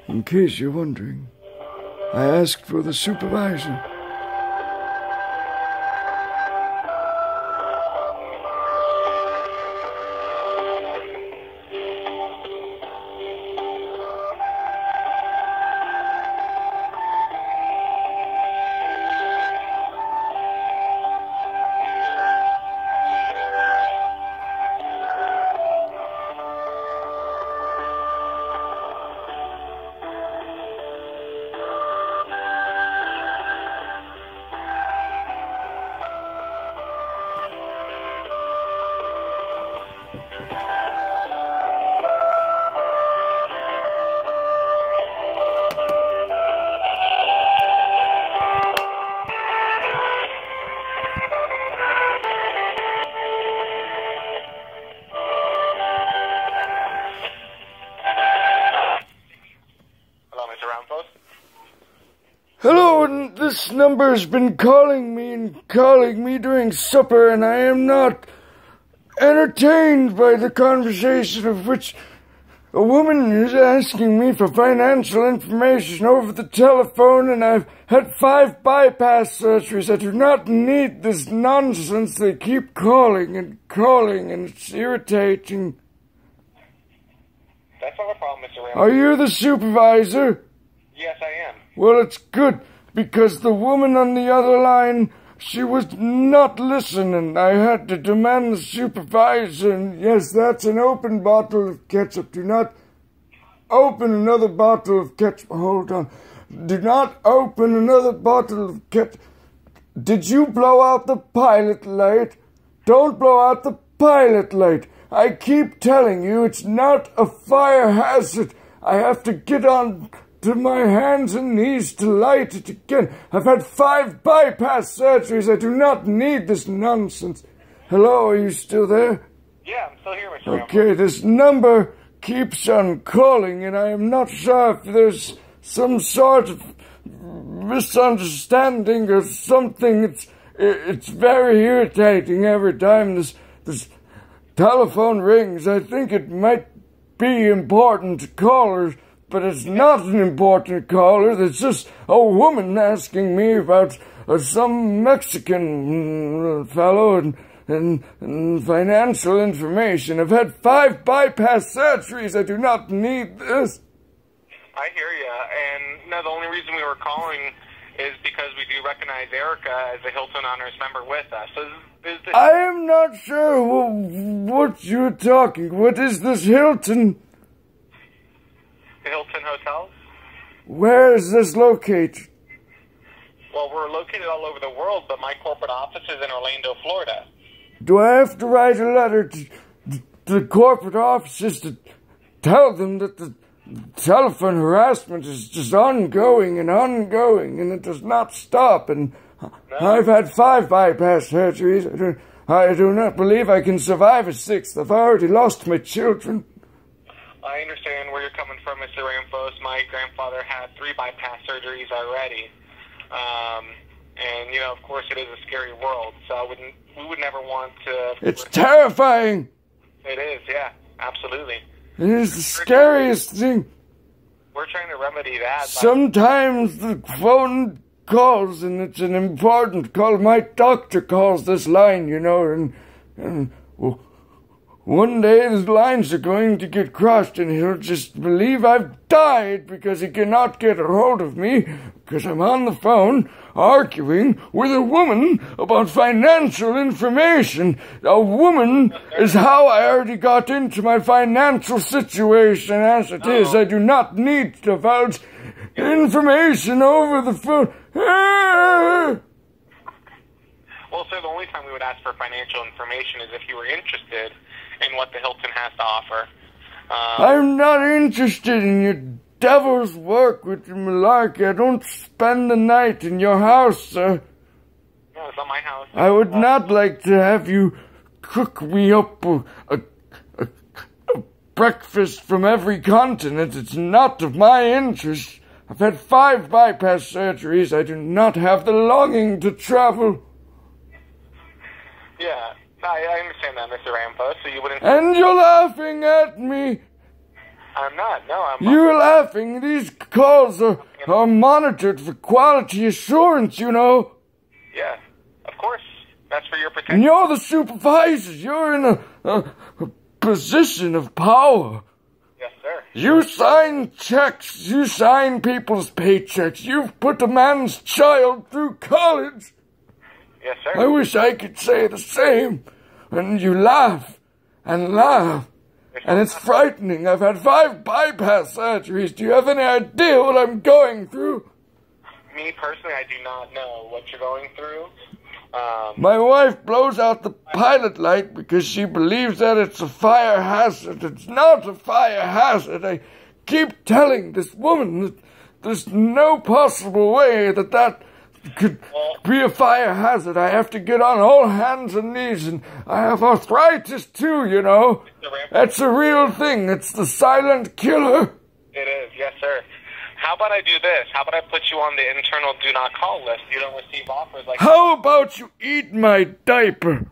In case you're wondering, I asked for the supervisor. Hello, and this number has been calling me during supper, and I am not entertained by the conversation of which a woman is asking me for financial information over the telephone, and I've had 5 bypass surgeries. I do not need this nonsense. They keep calling, and it's irritating. That's not a problem, Mr. Ramsey. Are you the supervisor? Yes, I am. Well, it's good, because the woman on the other line, she was not listening. I had to demand the supervisor, and yes, that's an open bottle of ketchup. Do not open another bottle of ketchup. Hold on. Do not open another bottle of ketchup. Did you blow out the pilot light? Don't blow out the pilot light. I keep telling you, it's not a fire hazard. I have to get on to my hands and knees to light it again. I've had 5 bypass surgeries. I do not need this nonsense. Hello, are you still there? Yeah, I'm still here, Mr. Ramsey. Okay, this number keeps on calling, and I am not sure if there's some sort of misunderstanding or something. It's very irritating every time this telephone rings. I think it might be important to callers, but it's not an important caller. It's just a woman asking me about some Mexican fellow and financial information. I've had 5 bypass surgeries. I do not need this. I hear you. And no, the only reason we were calling is because we do recognize Erica as a Hilton Honors member with us. So is this... I am not sure what you're talking. What is this Hilton? The Hilton Hotels? Where is this located? Well, we're located all over the world, but my corporate office is in Orlando, Florida. Do I have to write a letter to the corporate offices to tell them that the telephone harassment is just ongoing, and it does not stop? And no. I've had 5 bypass surgeries. I do not believe I can survive a 6th. I've already lost my children. I understand where you're coming from, Mr. Ramphos. My grandfather had 3 bypass surgeries already. And, you know, of course it is a scary world, so we would never want to... It's terrifying! It is, yeah, absolutely. It is the scariest thing. We're trying to remedy that. Sometimes the phone calls, and it's an important call. My doctor calls this line, you know, and well, one day the lines are going to get crossed, and he'll just believe I've died because he cannot get a hold of me because I'm on the phone arguing with a woman about financial information. A woman is how I already got into my financial situation as it is. I do not need to divulge information over the phone. Well, sir, the only time we would ask for financial information is if you were interested in what the Hilton has to offer. I'm not interested in your devil's work with your malarkey. I don't spend the night in your house, sir. No, it's not my house. I would not like to have you cook me up a breakfast from every continent. It's not of my interest. I've had 5 bypass surgeries. I do not have the longing to travel. Yeah, I understand that, Mr. Ramphos, so you wouldn't... And you're laughing at me. I'm not. No, I'm. You're laughing. These calls are monitored for quality assurance, you know. Yeah, of course. That's for your protection. And you're the supervisor. You're in a position of power. Yes, sir. You sign checks. You sign people's paychecks. You've put a man's child through college. Yes, sir. I wish I could say the same. And you laugh and laugh. And it's frightening. I've had 5 bypass surgeries. Do you have any idea what I'm going through? Me, personally, I do not know what you're going through. My wife blows out the pilot light because she believes that it's a fire hazard. It's not a fire hazard. I keep telling this woman that there's no possible way that could be a fire hazard. I have to get on all hands and knees, and I have arthritis too, you know. That's a real thing. It's the silent killer. It is, yes, sir. How about I do this? How about I put you on the internal do not call list? You don't receive offers like... How about you eat my diaper?